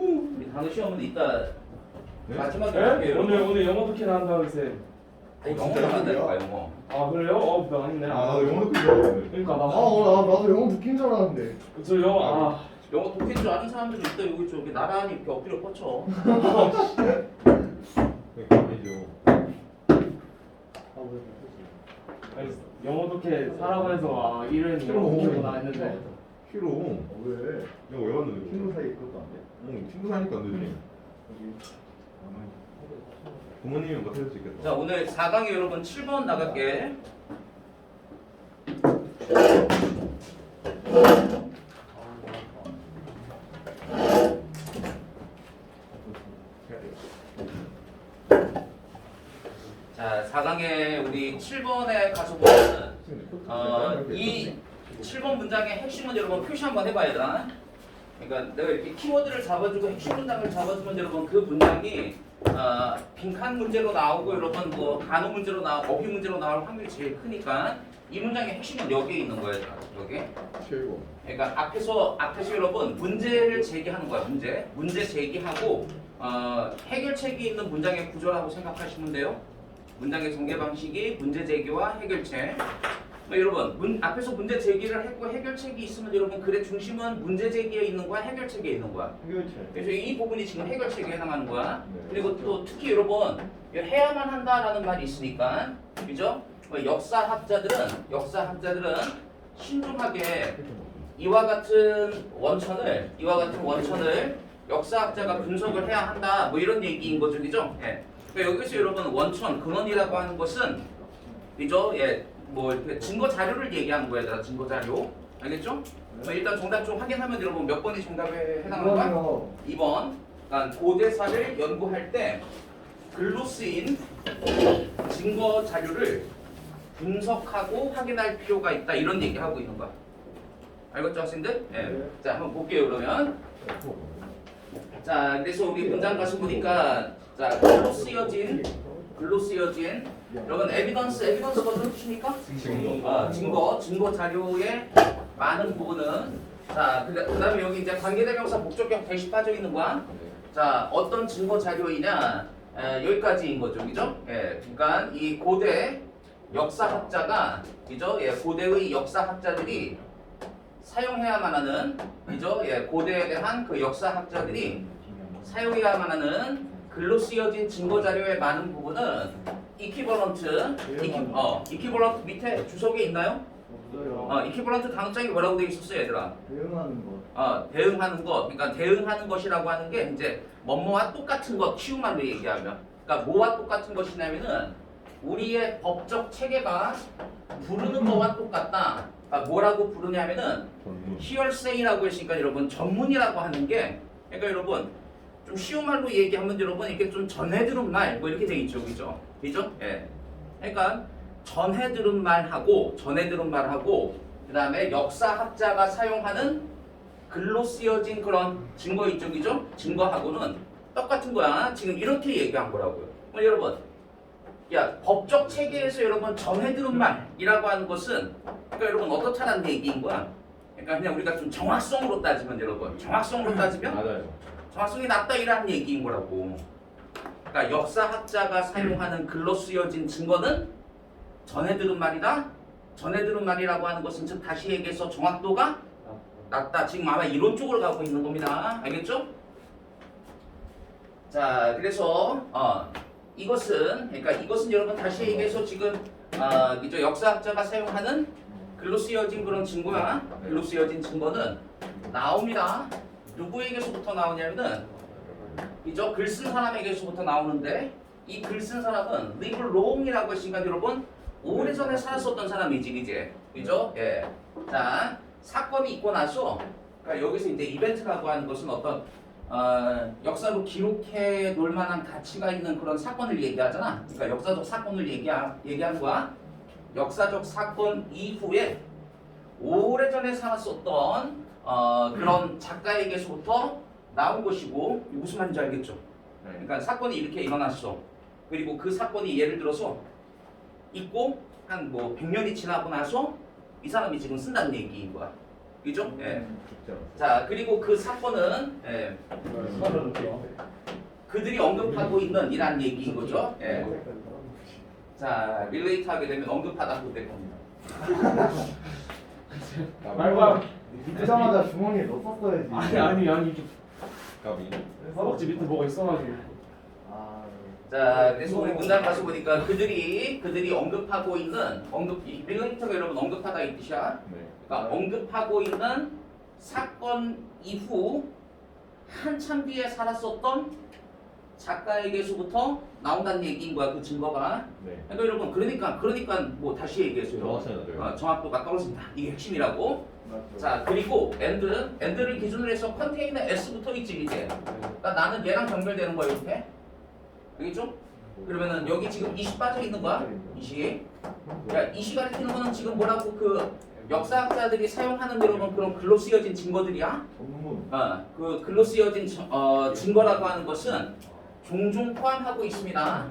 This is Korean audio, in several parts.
우리 단어 시험은 이따 네? 마지막에 네? 할게요. 오늘 영어 듣기 한다고 쌤. 영어로 한다니까 영어. 아 그래요? 나 아닌데. 아 나도 영어 듣기 좋아하는데. 그러니까 나. 나도 영어 느낀 줄 알았는데. 저 영어 영어 독해인 줄 아는 사람들도 있다. 여기 저기 나란히 이렇게 엎드려 뻗쳐. 그러니까 아니죠. 아니, 영어 독해 살아가면서 이런 영어 독해구나 했는데. 키로. 왜? 내가 왜 왔는데? 친구 사이 그것도 안 돼? 응, 친구 사니까 안 되지. 부모님은 못해줄 수 있겠다. 자 오늘 4강에 여러분 7번 나갈게. 자 4강에 우리 7번에 가서 보면은 이 7번 문장의 핵심은 여러분 표시 한번 해봐야 돼. 그러니까 내가 이렇게 키워드를 잡아주고 핵심 문장을 잡아주면 여러분 그 문장이 빈칸 문제로 나오고 여러분 뭐 간호 문제로 나오고 어휘 문제로 나올 확률이 제일 크니까 이 문장의 핵심은 여기에 있는 거예요. 여기. 최고. 그러니까 앞에서 여러분 문제를 제기하는 거야. 문제 제기하고 해결책이 있는 문장의 구조라고 생각하시면 돼요. 문장의 전개 방식이 문제 제기와 해결책. 여러분 앞에서 문제 제기를 했고 해결책이 있으면 여러분 글의 중심은 문제 제기에 있는 거야 해결책에 있는 거야. 해결책. 그래서 이 부분이 지금 해결책에 해당하는 거야. 네. 그리고 또 특히 여러분 해야만 한다라는 말이 있으니까 그죠? 역사학자들은 신중하게 이와 같은 원천을 역사학자가 분석을 해야 한다. 뭐 이런 얘기인 거죠, 그죠? 예. 그러니까 여기서 여러분 원천 근원이라고 하는 것은 그죠? 예. 뭐 이렇게 증거 자료를 얘기하는 거야, 얘들아. 증거 자료. 알겠죠? 일단 정답 좀 확인하면 여러분 몇 번이 정답에 해당하는가? 2번. 그러니까 고대사를 연구할 때 글로 쓰인 증거 자료를 분석하고 확인할 필요가 있다. 이런 얘기하고 있는 거야. 알겠죠, 학생들? 예. 네. 자, 한번 볼게요, 그러면. 자, 그래서 우리 문장 가서 보니까 자, 글로 쓰여진 여러분 에비던스가 어떤 뜻입니까? 증거 자료의 많은 부분은 자, 그다음에 여기 이제 관계대명사 목적격 대시 빠져 있는 거야. 자, 어떤 증거 자료이냐? 여기까지인 거죠, 그죠? 예, 그러니까 이 고대 역사학자가 그죠? 예, 고대의 역사학자들이 사용해야만 하는 그죠? 예, 고대에 대한 그 역사학자들이 사용해야만 하는 글로 쓰여진 증거 자료의 많은 부분은 이퀴벌런트 밑에 주석에 있나요? 없어요. 이퀴벌런트 다음장에 뭐라고 되어 있었어요, 얘들아? 대응하는 거. 대응하는 것. 그러니까 대응하는 것이라고 하는 게 이제 뭐뭐와 똑같은 것, 쉬운 말로 얘기하면. 그러니까 뭐와 똑같은 것이냐면은 우리의 법적 체계가 부르는 거와 똑같다. 그러니까 뭐라고 부르냐면은 hearsay라고 했으니까 여러분 전문이라고 하는 게 그러니까 여러분 좀 쉬운 말로 얘기하면 여러분 이렇게 좀 전해 들은 말 뭐 이렇게 돼 있죠, 그죠? 예. 그러니까 전해 들은 말하고 그다음에 역사학자가 사용하는 글로 쓰여진 그런 증거 있죠, 그죠? 증거하고는 똑같은 거야. 지금 이렇게 얘기한 거라고요. 여러분, 야 법적 체계에서 여러분 전해 들은 말이라고 하는 것은 그러니까 여러분 어떻다는 얘기인 거야. 그러니까 그냥 우리가 좀 정확성으로 따지면 여러분, 맞아요. 정확성이 낮다 이라는 얘기인 거라고. 그러니까 역사학자가 사용하는 글로 쓰여진 증거는 전해 들은 말이다. 전해 들은 말이라고 하는 것은 즉 다시 얘기해서 정확도가 낮다. 지금 아마 이론 쪽으로 가고 있는 겁니다. 알겠죠? 자, 그래서 이것은 여러분 다시 얘기해서 지금 이제 역사학자가 사용하는 글로 쓰여진 그런 증거야. 글로 쓰여진 증거는 나옵니다. 누구에게서부터 나오냐면은 이죠 글 쓴 사람에게서부터 나오는데 이 글 쓴 사람은 live long이라고 했으니까 여러분 오래전에 살았었던 사람이지 이제 그죠? 예. 자 사건이 있고 나서 그러니까 여기서 이제 이벤트라고 하는 것은 어떤 역사로 기록해 놓을 만한 가치가 있는 그런 사건을 얘기하잖아. 그러니까 역사적 사건을 얘기하는 거야. 역사적 사건 이후에 오래전에 살았었던 그런 작가에게서부터 나온 것이고 무슨 말인지 알겠죠? 그러니까 사건이 이렇게 일어났어. 그리고 그 사건이 예를 들어서 있고 한 뭐 100년이 지나고 나서 이 사람이 지금 쓴다는 얘기인 거야. 그죠? 예. 죽지 않았어. 자 그리고 그 사건은 예, 그들이 언급하고 있는 이란 얘기인 거죠. 예. 자 릴레이트하게 되면 언급하다고 될 겁니다. 말과 듣자마자 주머니에 넣었어야지. 아니 좀 까비. 허벅지 밑에 뭐가 있어가지고. 아, 자 그래서 우리 문장 가서 보니까 그들이 언급하고 있는 이 릴레이트가 여러분 언급하다 이 뜻이야. 네. 그러니까 언급하고 있는 사건 이후 한참 뒤에 살았었던 작가에게서부터 나온다는 얘기인 거야 그 증거가. 네. 그러니까 여러분 그러니까 뭐 다시 얘기해서요. 정확하잖아요. 정확도가 떨어진다. 이게 핵심이라고. 맞죠. 자 그리고 end를 기준으로 해서 컨테이너 s부터 있지 이제. 그러니까 나는 얘랑 연결되는 거야 이렇게. 알겠죠? 그러면은 여기 지금 20 빠져 있는 거야. 20. 야 20 가리키는 거는 지금 뭐라고 그 역사학자들이 사용하는 여러분 그런 글로 쓰여진 증거들이야. 전문. 그 글로 쓰여진 증거라고 하는 것은 종종 포함하고 있습니다.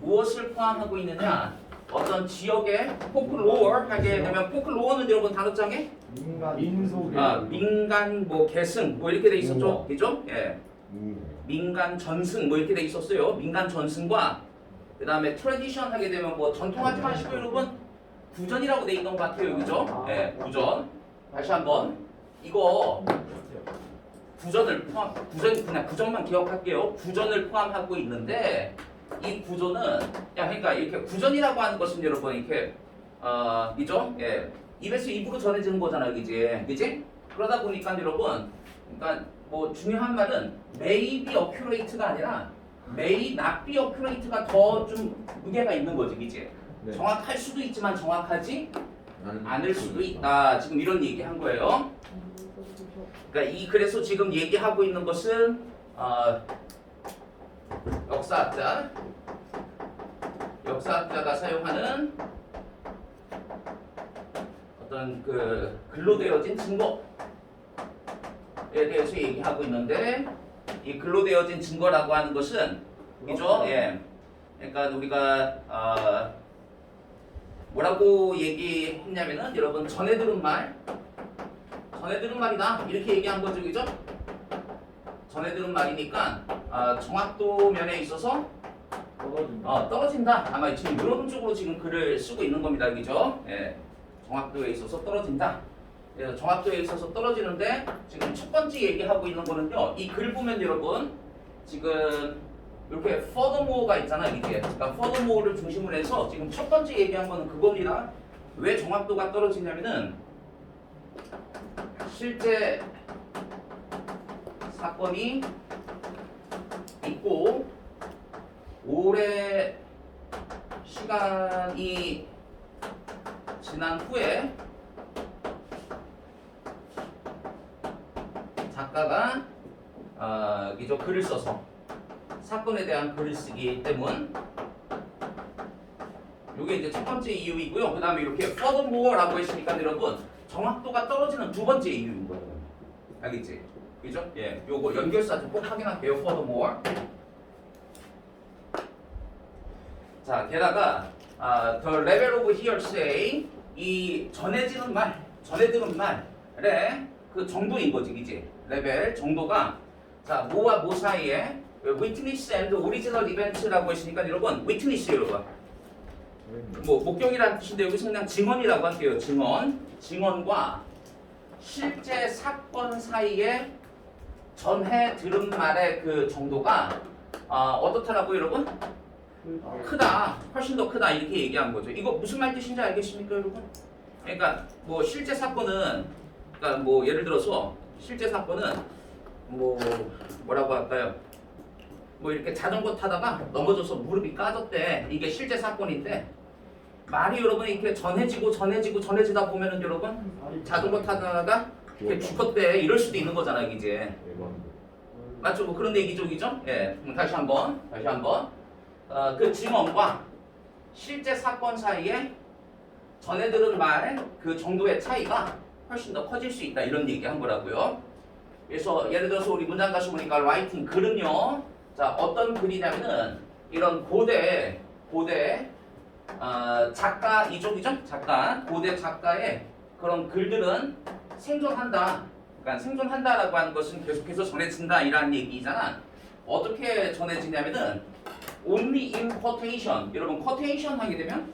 무엇을 포함하고 있느냐? 어떤 지역의 포클로어 하게 되면 포클로어는 여러분 단어장에 민속의 민간 뭐 계승 뭐 이렇게 돼 있었죠, 우와. 그죠? 예, 민간 전승 뭐 이렇게 돼 있었어요. 민간 전승과 그 다음에 트래디션 하게 되면 뭐 전통하지 마시고 여러분 구전이라고 돼 있는 것 같아요, 그죠? 예, 구전. 다시 한번 이거 구전을 그냥 구전만 기억할게요. 구전을 포함하고 있는데 이 구전은 그러니까 이렇게 구전이라고 하는 것은 여러분 이렇게 그죠? 예, 입에서 입으로 전해지는 거잖아요, 그지? 그러다 보니까 여러분, 그러니까 뭐 중요한 말은 may be accurate가 아니라 may not be accurate가 더 좀 무게가 있는 거지, 그지? 네. 정확할 수도 있지만 정확하지 않을 수도 있다. 지금 이런 얘기 한 거예요. 그러니까 그래서 지금 얘기하고 있는 것은 역사학자가 사용하는 어떤 그 글로 되어진 증거에 대해서 얘기하고 있는데 이 글로 되어진 증거라고 하는 것은 그죠? 예. 그러니까 우리가 뭐라고 얘기했냐면은 여러분 전해 들은 말이다 이렇게 얘기한 거죠, 그죠? 전해 들은 말이니까 정확도 면에 있어서 떨어진다. 아마 지금 이런 쪽으로 지금 글을 쓰고 있는 겁니다, 그죠? 예, 정확도에 있어서 떨어진다. 그래서 정확도에 있어서 떨어지는데 지금 첫 번째 얘기하고 있는 거는요. 이 글 보면 여러분 지금 이렇게 furthermore가 있잖아요, 이게. 그러니까 furthermore를 중심으로 해서 지금 첫 번째 얘기한 거는 그겁니다. 왜 정확도가 떨어지냐면은 실제 사건이 있고 오래 시간이 지난 후에 작가가 이저 글을 써서 사건에 대한 글을 쓰기 때문 이게 이제 첫 번째 이유이고요. 그 다음에 이렇게 furthermore라고 했으니까 여러분 정확도가 떨어지는 두 번째 이유인 거예요. 알겠지? 그죠? 예, 요거 연결사 좀 꼭 확인할게요. furthermore. 자, 게다가 the level of hearsay 이 전해지는 말, 전해 들은 말의 그 정도인 거지, 그지? 레벨 정도가 자 뭐와 뭐 사이에 witness and original event라고 했으니까 여러분 witness 여러분 뭐 목격이라는 뜻인데 여기서 그냥 증언이라고 할게요. 증언과 실제 사건 사이에 전해 들은 말의 그 정도가 어떻다라고 여러분? 크다. 훨씬 더 크다. 이렇게 얘기한 거죠. 이거 무슨 말 뜻인지 알겠습니까, 여러분? 그러니까 뭐 실제 사건은 그러니까 뭐 예를 들어서 실제 사건은 뭐라고 할까요? 뭐 이렇게 자전거 타다가 넘어져서 무릎이 까졌대. 이게 실제 사건인데 말이 여러분 이렇게 전해지다 보면은 여러분 자전거 타다가 이렇게 죽었대. 이럴 수도 있는 거잖아요, 이제. 맞죠? 뭐 그런 얘기죠, 그죠? 예. 다시 한번. 그 증언과 실제 사건 사이에 전해 들은 말의 그 정도의 차이가 훨씬 더 커질 수 있다. 이런 얘기 한 거라고요. 그래서 예를 들어서 우리 문장 가서 보니까 writing 글은요. 자, 어떤 글이냐면은 이런 고대 작가 이쪽이죠? 고대 작가의 그 그런 글들은 생존한다. 그러니까 생존한다라고 하는 것은 계속해서 전해진다 이라는 얘기잖아. 어떻게 전해지냐면은 only in quotation. 여러분 quotation 하게 되면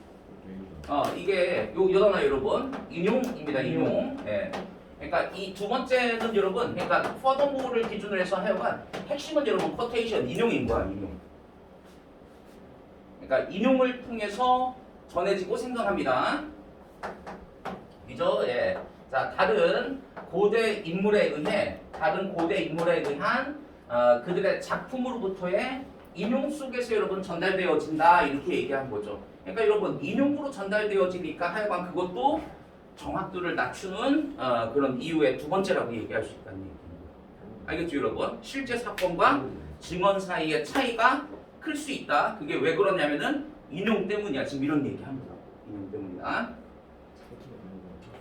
이게 요 단어 여러분 인용입니다. 인용. 예. 그러니까 이 두 번째는 여러분 그러니까 furthermore를 기준으로 해서 하여간 핵심은 여러분 quotation 인용인 거야. 인용. 그러니까 인용을 통해서 전해지고 생존합니다. 그죠? 예. 자, 다른 고대 인물에 의한 그들의 작품으로부터의 인용 속에서 여러분 전달되어진다 이렇게 얘기한 거죠. 그러니까 여러분 인용으로 전달되어지니까 하여간 그것도 정확도를 낮추는 그런 이유의 두 번째라고 얘기할 수 있다는 얘기입니다. 알겠죠, 여러분? 실제 사건과 증언 사이의 차이가 클 수 있다. 그게 왜 그러냐면은 인용 때문이야. 지금 이런 얘기합니다. 인용 때문이다.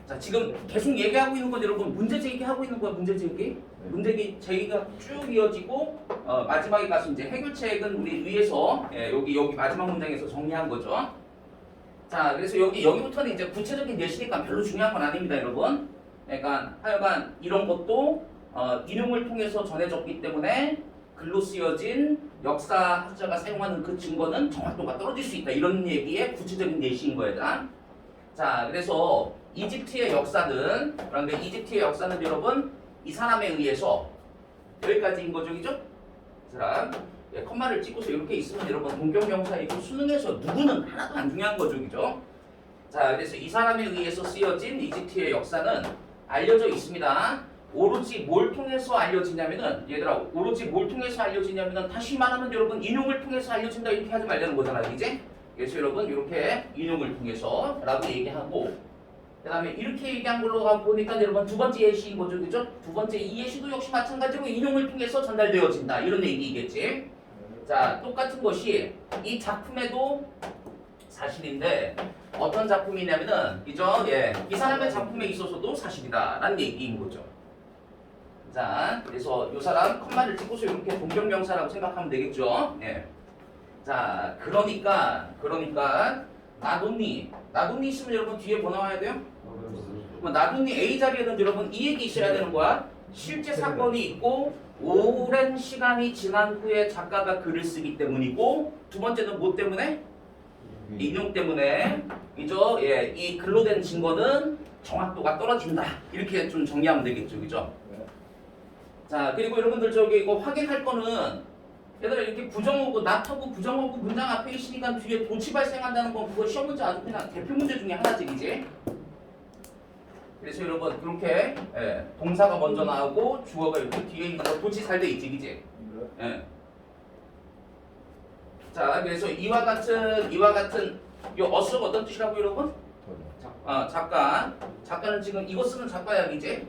자, 지금 계속 얘기하고 있는 건 여러분 문제 제기하고 있는 거야. 문제 제기. 문제 제기가 쭉 이어지고 마지막에 가서 이제 해결책은 우리 위에서 여기 마지막 문장에서 정리한 거죠. 자, 그래서 여기부터는 이제 구체적인 예시니까 별로 중요한 건 아닙니다, 여러분. 그러니까 하여간 이런 것도 인용을 통해서 전해졌기 때문에 글로 쓰여진 역사학자가 사용하는 그 증거는 정확도가 떨어질 수 있다. 이런 얘기의 구체적인 예시인 거예요. 자, 그래서 이집트의 역사는 그런데 이집트의 역사는 여러분 이 사람에 의해서 여기까지인 거죠, 그죠? 이 사람 컴마를 찍고서 이렇게 있으면 여러분 동격명사이고 수능에서 누구는 하나도 안 중요한 거죠, 그죠? 자, 그래서 이 사람에 의해서 쓰여진 이집트의 역사는 알려져 있습니다. 오로지 뭘 통해서 알려지냐면은 얘들아 오로지 뭘 통해서 알려지냐면은 다시 말하면 여러분 인용을 통해서 알려진다 이렇게 하지 말라는 거잖아, 이제. 그래서 여러분 이렇게 인용을 통해서라고 얘기하고 그 다음에 이렇게 얘기한 걸로 보니까 여러분 두 번째 예시인 거죠, 그죠? 두 번째 이 예시도 역시 마찬가지로 인용을 통해서 전달되어진다 이런 얘기겠지. 자, 똑같은 것이 이 작품에도 사실인데 어떤 작품이냐면은 그죠? 예, 이 사람의 작품에 있어서도 사실이다라는 얘기인 거죠. 자, 그래서 이 사람 컴마를 찍고서 이렇게 동격명사라고 생각하면 되겠죠. 예. 자, 그러니까 나돈니 있으면 여러분 뒤에 뭐 나와야 돼요? 나돈니 A 자리에는 여러분 이 얘기 있어야 되는 거야. 실제 사건이 있고 오랜 시간이 지난 후에 작가가 글을 쓰기 때문이고 두 번째는 뭐 때문에? 인용 때문에. 그죠? 예, 이 글로 된 증거는 정확도가 떨어진다. 이렇게 좀 정리하면 되겠죠, 그죠? 자, 그리고 여러분들 저기 이거 확인할 거는 얘들아 이렇게 부정어구, not하고 부정어구 문장 앞에 있으니까 뒤에 도치 발생한다는 건 그거 시험 문제 아주 그냥 대표 문제 중에 하나지, 이제. 그래서 여러분 그렇게 동사가 먼저 나오고 주어가 이렇게 뒤에 있는 거 도치 잘 돼 있지, 이제. 예. 자, 그래서 이와 같은 요 어스가 어떤 뜻이라고 여러분? 작가는 지금 이거 쓰는 작가야, 이제.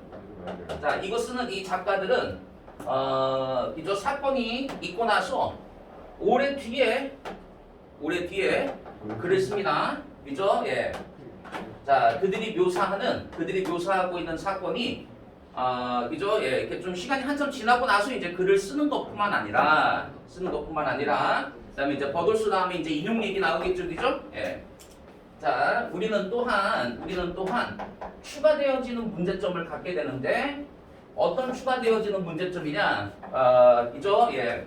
자, 이거 쓰는 이 작가들은 이저 사건이 있고 나서 오래 뒤에 글을 씁니다. 그죠? 예. 자, 그들이 묘사하고 있는 사건이 그죠? 예, 이렇게 좀 시간이 한참 지나고 나서 이제 글을 쓰는 것뿐만 아니라 그다음에 이제 버돌수 다음에 이제 인용 얘기 나오겠죠, 그죠? 예. 자, 우리는 또한 추가되어지는 문제점을 갖게 되는데 어떤 추가되어지는 문제점이냐? 그죠? 예.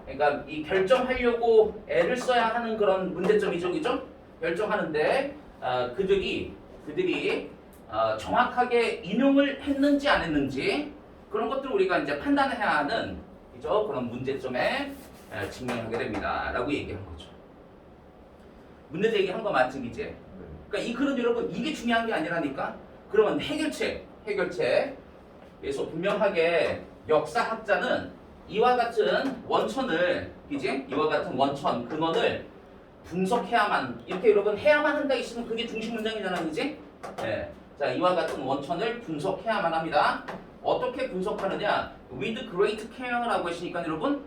그러니까 이 결정하려고 애를 써야 하는 그런 문제점이죠, 그죠? 결정하는데 그들이 정확하게 인용을 했는지 안 했는지 그런 것들을 우리가 이제 판단해야 하는 그죠? 그런 문제점에 직면하게 됩니다라고 얘기한 거죠. 문제 제기한 거 맞지, 이제? 그러니까 이 글은 여러분 이게 중요한 게 아니라니까. 그러면 해결책. 그래서 분명하게 역사학자는 이와 같은 원천을, 그지? 이와 같은 원천, 근원을 분석해야만, 이렇게 여러분 해야만 한다 있으면 그게 중심 문장이잖아, 그지? 네. 자, 이와 같은 원천을 분석해야만 합니다. 어떻게 분석하느냐? With great care라고 했으니까 여러분,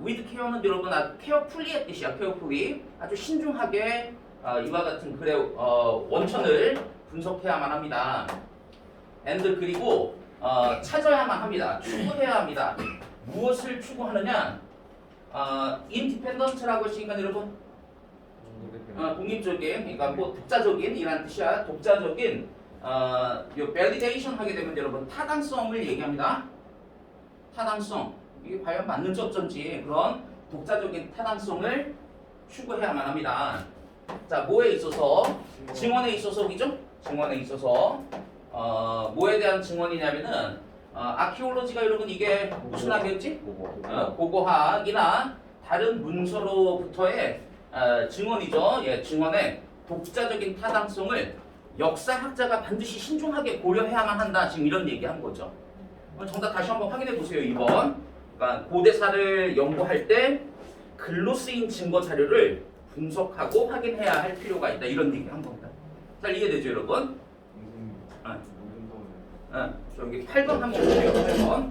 with care는 여러분 carefully의 뜻이야, carefully. 아주 신중하게 이와 같은 글의 원천을 분석해야만 합니다. and 그리고 찾아야만 합니다. 추구해야 합니다. 무엇을 추구하느냐? independent라고 했으니까 여러분 독립적인, 그러니까 뭐 독자적인 이란 뜻이야. 독자적인 요 validation 하게 되면 여러분 타당성을 얘기합니다. 타당성. 이게 과연 맞는지 어쩐지 그런 독자적인 타당성을 추구해야만 합니다. 자, 뭐에 있어서? 증언에 있어서, 그죠? 증언에 있어서 뭐에 대한 증언이냐면은 아키올로지가 여러분 이게 무슨 학이었지? 고고학이나 다른 문서로부터의 증언이죠. 예, 증언의 독자적인 타당성을 역사학자가 반드시 신중하게 고려해야만 한다. 지금 이런 얘기한 거죠. 정답 다시 한번 확인해 보세요. 2번. 그러니까 고대사를 연구할 때 글로 쓰인 증거 자료를 분석하고 확인해야 할 필요가 있다. 이런 얘기 한 겁니다. 잘 이해되죠, 여러분? 저기 8번 한번 보세요. 8번.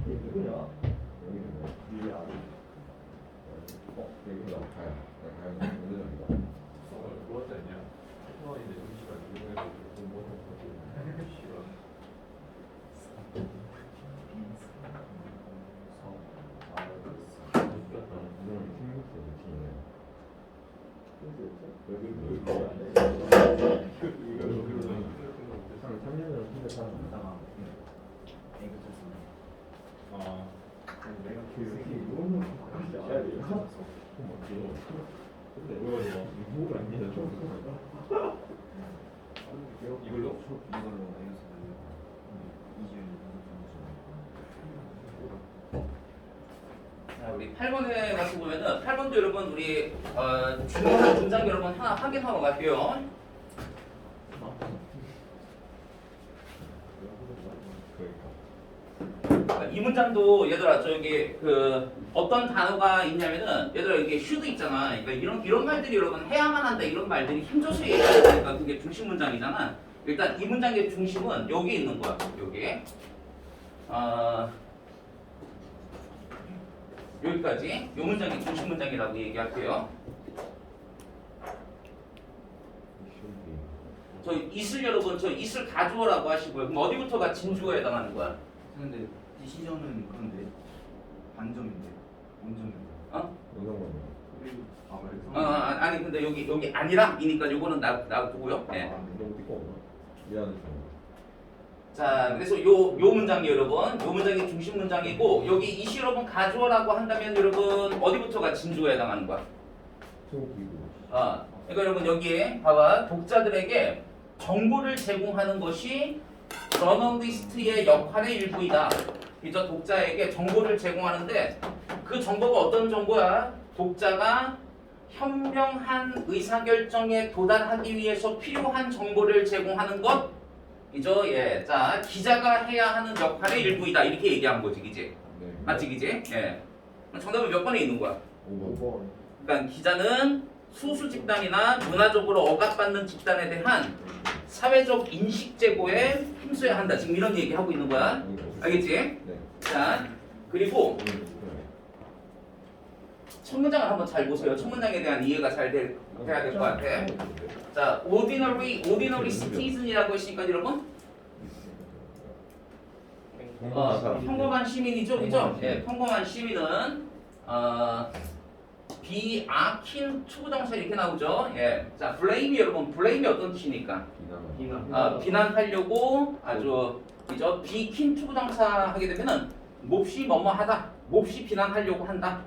이게 누구냐? 여기 아들. 여기서 가야. 가야 되는 그거지 아니야? 태화인데 음식을 이용해서 공부하는 거지. 씨발. 내가 교육이 이거는 바꾸지 않아야 돼요. 이걸로? 자, 우리 8번에 가서 보면은 8번도 여러분 우리 중요한 문장 여러분 하나 확인하고 갈게요. 이 문장도 얘들아 저기 그 어떤 단어가 있냐면은 얘들아 이게 should 있잖아. 그러니까 이런 말들이 여러분 해야만 한다 이런 말들이 힘줘서 얘기하는 거니까 그게 중심 문장이잖아. 일단 이 문장의 중심은 여기 있는 거야. 여기 여기까지 이 문장이 중심 문장이라고 얘기할게요. 저 있을 여러분 저 있을 가져오라고 하시고요. 그럼 어디부터가 진주어에 해당하는 거야? 근데 디시전은 그런데 반점인데 원점인데 그리고 그래서 아니 근데 여기 아니라이니까 요거는 놔두고요. 네. 자, 그래서 요 문장이 여러분, 요 문장이 중심 문장이고 여기 이시 여러분 가져오라고 한다면 여러분 어디부터가 진주어에 해당하는 거야? 그러니까 여러분 여기에 봐봐 독자들에게 정보를 제공하는 것이 저널리스트의 역할의 일부이다. 그죠? 독자에게 정보를 제공하는데 그 정보가 어떤 정보야? 독자가 현명한 의사결정에 도달하기 위해서 필요한 정보를 제공하는 것. 이죠? 예. 자, 기자가 해야 하는 역할의 일부이다. 이렇게 얘기한 거지, 그지? 맞지, 그지? 예. 정답은 몇 번에 있는 거야? 5번. 그러니까 기자는 소수 집단이나 문화적으로 억압받는 집단에 대한 사회적 인식 제고에 힘써야 한다. 지금 이런 얘기 하고 있는 거야. 알겠지? 네. 자, 그리고 첫 문장을 한번 잘 보세요. 첫 문장에 대한 이해가 잘 돼야 될 것 같아. 자, ordinary citizen이라고 했으니까 여러분 평범한 시민이죠, 그죠? 예, 평범한 시민은 비아킨 투부정사 이렇게 나오죠. 예, 자, blame이 여러분 blame이 어떤 뜻입니까? 비난하려고 아주 그죠? 비킨 투부정사 하게 되면은 몹시 뭐뭐하다, 몹시 비난하려고 한다.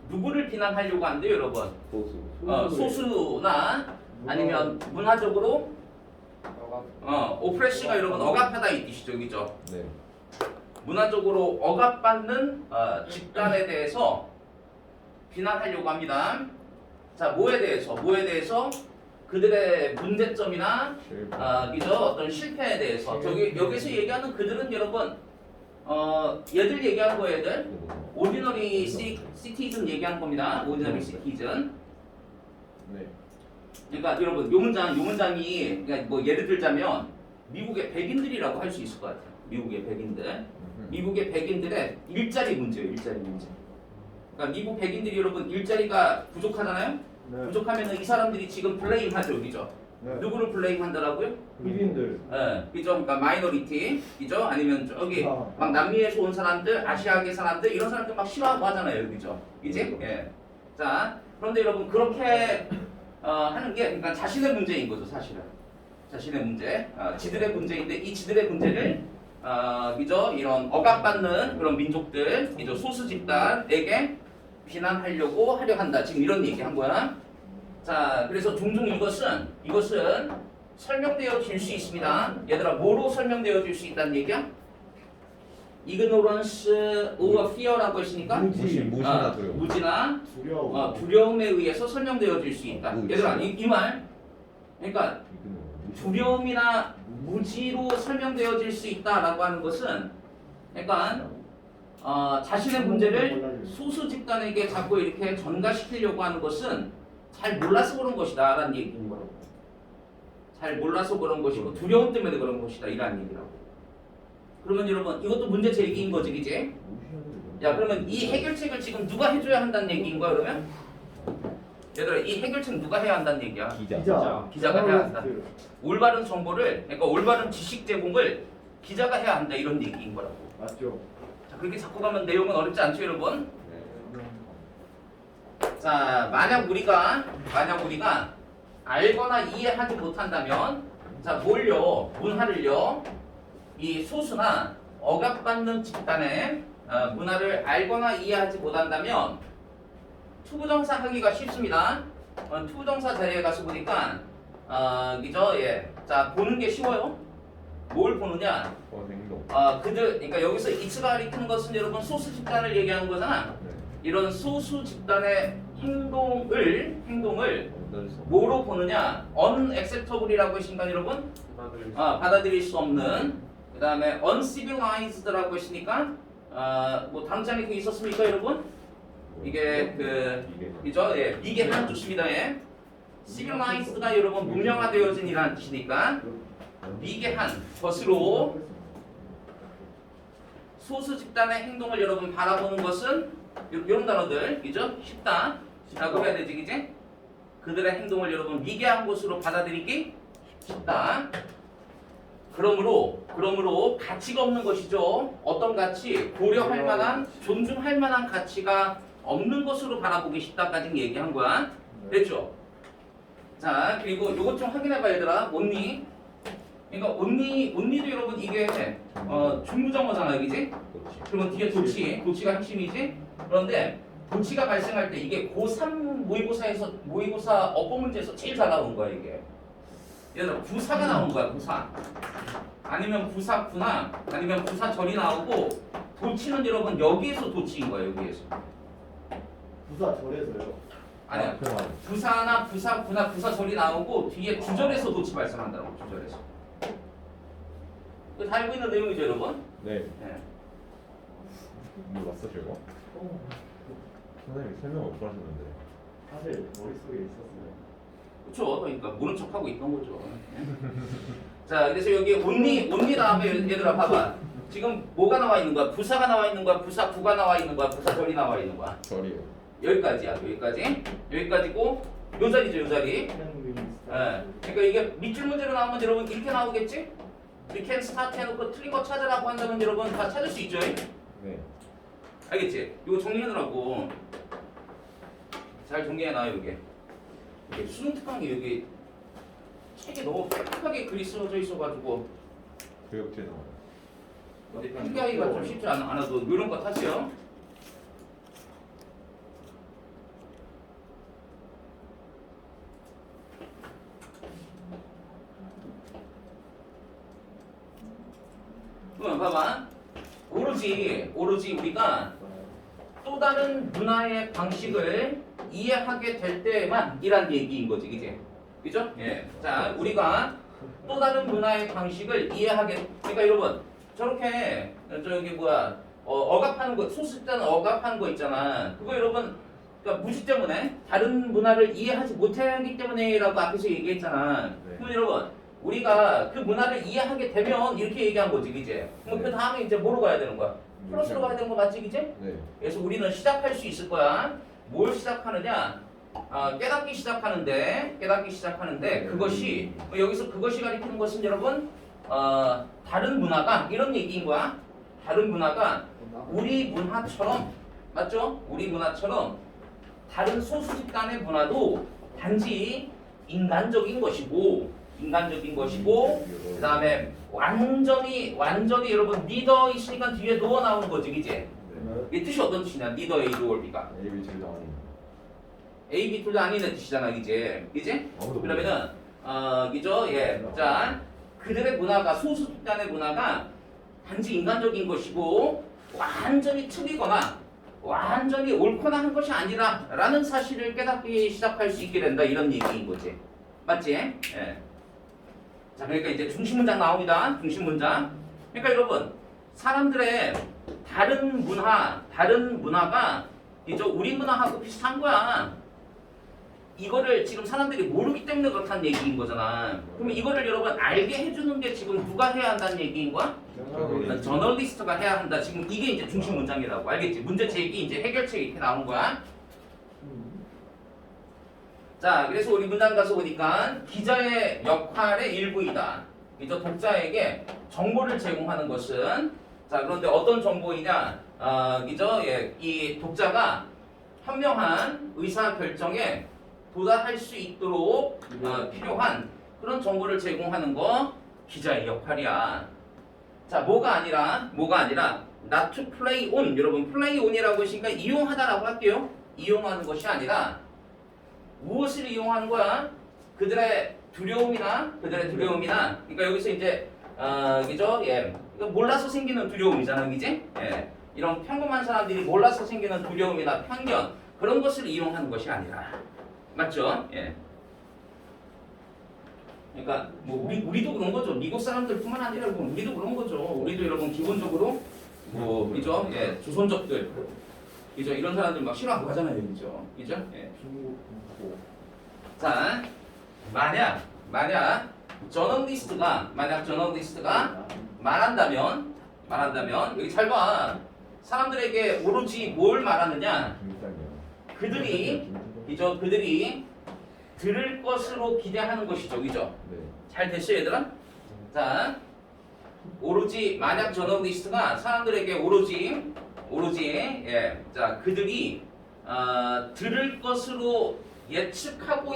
누구를 비난하려고 한대요, 여러분? 소수나 아니면 문화적으로 오프레시가 여러분 억압하다 이 뜻이죠, 그죠? 네. 문화적으로 억압받는 집단에 대해서 비난하려고 합니다. 자, 뭐에 대해서? 그들의 문제점이나 그죠? 어떤 실패에 대해서. 여기서 얘기하는 그들은 여러분 얘들 얘기하는 거예요, 얘들. ordinary citizen 얘기하는 겁니다. ordinary citizen. 네. 그러니까 여러분 요 문장이 그러니까 뭐 예를 들자면 미국의 백인들이라고 할 수 있을 것 같아요. 미국의 백인들. 미국의 백인들의 일자리 문제예요. 일자리 문제. 그러니까 미국 백인들이 여러분 일자리가 부족하잖아요. 네. 부족하면 이 사람들이 지금 블레임하죠, 그죠? 네. 누구를 블레임한다라고요? 흑인들. 예, 그죠? 그러니까 마이너리티, 그죠? 아니면 저기 막 남미에서 온 사람들, 아시아계 사람들 이런 사람들 막 싫어하고 하잖아요, 그죠? 이제 예. 자, 그런데 여러분 그렇게 하는 게 그러니까 자신의 문제인 거죠, 사실은. 자신의 문제, 지들의 문제인데 이 지들의 문제를 그죠? 이런 억압받는 그런 민족들, 그죠? 소수 집단에게 비난하려고 하려 한다. 지금 이런 얘기한 거야. 자, 그래서 종종 이것은 설명되어 질 수 있습니다. 얘들아, 뭐로 설명되어 질 수 있다는 얘기야? ignorance or fear라고 했으니까 무시나 두려움. 무지나 두려워. 두려움에 의해서 설명되어 질 수 있다. 무지. 얘들아, 이 말, 그러니까 두려움이나 무지로 설명되어질 수 있다라고 하는 것은 그러니까 자신의 문제를 소수 집단에게 자꾸 이렇게 전가시키려고 하는 것은 잘 몰라서 그런 것이다 라는 얘기인 거라고. 잘 몰라서 그런 것이고 두려움 때문에 그런 것이다 이라는 얘기라고. 그러면 여러분 이것도 문제 제기인 거지, 그지? 야, 그러면 이 해결책을 지금 누가 해줘야 한다는 얘기인 거야 그러면? 얘들아, 이 해결책 누가 해야 한다는 얘기야? 기자가 해야 한다. 올바른 정보를, 그러니까 올바른 지식 제공을 기자가 해야 한다 이런 얘기인 거라고. 맞죠? 자, 그렇게 자꾸 가면 내용은 어렵지 않죠, 여러분? 자, 만약 우리가 알거나 이해하지 못한다면, 자, 뭘요? 문화를요, 이 소수나 억압받는 집단의 문화를 알거나 이해하지 못한다면 투부정사 하기가 쉽습니다. 투부정사 자리에 가서 보니까 그죠? 예. 자, 보는 게 쉬워요. 뭘 보느냐? 행동. 그러니까 여기서 이츠가 가리키는 것은 여러분 소수 집단을 얘기하는 거잖아. 네. 이런 소수 집단의 행동을 뭐로 보느냐? unacceptable이라고 했으니까 여러분 받아들일 수 없는. 그 다음에 uncivilized라고 했으니까 뭐 다른 장이 그 있었습니까, 여러분? 이게 그죠? 예, 미개한 좋습니다. 예. civilized가 여러분 문명화되어진이라는 뜻이니까 미개한 것으로 소수 집단의 행동을 여러분 바라보는 것은 이런 단어들, 그죠? 쉽다라고 해야 되지, 그지? 그들의 행동을 여러분 미개한 것으로 받아들이기 쉽다. 그러므로 가치가 없는 것이죠. 어떤 가치? 고려할 만한, 존중할 만한 가치가 없는 것으로 바라보기 쉽다까지 얘기한 거야. 됐죠? 자, 그리고 요것 좀 확인해봐 얘들아. 온니. 그러니까 온니도 여러분 이게 중부정어잖아, 그지? 그러면 뒤에 도치가 핵심이지. 그런데 도치가 발생할 때 이게 고3 모의고사 어법 문제에서 제일 잘 나온 거야 이게. 얘들아, 부사가 나온 거야, 부사. 아니면 부사구나, 아니면 부사절이 나오고 도치는 여러분 여기에서 도치인 거야, 여기에서. 부사절에서요. 아니야. 부사나 부사구나 부사절이 나오고 뒤에 주절에서 도치 발생한다고, 주절에서. 이거 다 알고 있는 내용이죠, 여러분? 네. 네. 몰랐어 저거? 선생님 설명 못 하셨는데. 사실 머릿속에 있었어요. 그렇죠. 그러니까 모른 척하고 있던 거죠. 자, 그래서 여기 온리 다음에 얘들아 봐봐. 지금 뭐가 나와 있는 거야? 부사가 나와 있는 거야? 부사구가 나와 있는 거야? 부사절이 나와 있는 거야? 절이요. 여기까지야. 여기까지고 요 자리죠, 요 자리. 예. 그러니까 이게 밑줄 문제로 나오면 여러분 이렇게 나오겠지? We can start 해놓고 틀린 거 찾으라고 한다면 여러분 다 찾을 수 있죠? 네. 알겠지? 이거 정리해놓으라고. 잘 정리해놔 여기. 이게 수능 특강이 여기 책에 너무 빽빽하게 글이 쓰여져 있어가지고 교육제 나와요. 어디 필기하기가 좀 쉽지 않아도 이런 거 타세요. 그럼 봐봐. 오로지 우리가 또 다른 문화의 방식을 이해하게 될 때만 이란 얘기인 거지, 그지? 그죠? 예. 자, 우리가 또 다른 문화의 방식을 이해하게, 그러니까 여러분 저렇게 저기 뭐야 억압하는 거, 소수 집단은 억압하는 거 있잖아. 그거 여러분 그러니까 무지 때문에 다른 문화를 이해하지 못하기 때문에라고 앞에서 얘기했잖아. 네. 그럼 여러분 우리가 그 문화를 이해하게 되면 이렇게 얘기한 거지, 이제. 그럼 그 다음에 이제 뭐로 가야 되는 거야? 플러스로 가야 되는 거 맞지, 이제? 네. 그래서 우리는 시작할 수 있을 거야. 뭘 시작하느냐? 깨닫기 시작하는데 그것이 여기서 그것이 가리키는 것은 여러분 다른 문화가 이런 얘기인 거야. 다른 문화가 우리 문화처럼 맞죠? 우리 문화처럼 다른 소수 집단의 문화도 단지 인간적인 것이고 그다음에 완전히 여러분 리더 있으니까 뒤에 노어 나오는 거지, 이제. 이 뜻이 어떤 뜻이냐? 리더 A, 로어 B가 AB 둘 다 아닌. A, B 둘 다 아니는 뜻이잖아, 이제. 아무도 그러면은 그죠? 예. 자, 그들의 문화가 소수 집단의 문화가 단지 인간적인 것이고 완전히 틀리거나 완전히 옳거나 한 것이 아니라라는 사실을 깨닫기 시작할 수 있게 된다, 이런 얘기인 거지. 맞지? 예. 자, 그러니까 이제 중심 문장 나옵니다. 중심 문장. 그러니까 여러분, 사람들의 다른 문화가 이제 우리 문화하고 비슷한 거야. 이거를 지금 사람들이 모르기 때문에 그렇다는 얘기인 거잖아. 그러면 이거를 여러분 알게 해주는 게 지금 누가 해야 한다는 얘기인 거야? 저널리스트가 해야 한다. 지금 이게 이제 중심 문장이라고. 알겠지? 문제 제기 이제 해결책 이렇게 나온 거야. 자, 그래서 우리 문장 가서 보니까 기자의 역할의 일부이다. 이제 독자에게 정보를 제공하는 것은 자, 그런데 어떤 정보이냐? 그죠? 예, 이 독자가 현명한 의사 결정에 도달할 수 있도록 필요한 그런 정보를 제공하는 거 기자의 역할이야. 자, 뭐가 아니라 not to play on. 여러분, play on이라고 했으니까 이용하다라고 할게요. 이용하는 것이 아니라 무엇을 이용하는 거야? 그들의 두려움이나 그러니까 여기서 이제 그죠? 예. 이거 몰라서 생기는 두려움이잖아, 그지? 예. 이런 평범한 사람들이 몰라서 생기는 두려움이나 편견 그런 것을 이용하는 것이 아니라 맞죠? 예. 그러니까 뭐 우리도 그런 거죠. 미국 사람들뿐만 아니라 우리도 그런 거죠. 우리도 여러분 기본적으로 뭐 그죠? 예. 조선족들 그죠? 이런 사람들 막 싫어하고 하잖아요, 그죠? 그죠? 예. 자, 만약 저널리스트가 말한다면 여기 잘 봐. 사람들에게 오로지 뭘 말하느냐? 그들이 들을 것으로 기대하는 것이죠, 그죠? 네. 잘 됐어요, 얘들아? 자, 오로지 만약 저널리스트가 사람들에게 오로지 예, 자 그들이 들을 것으로 예측하고 있는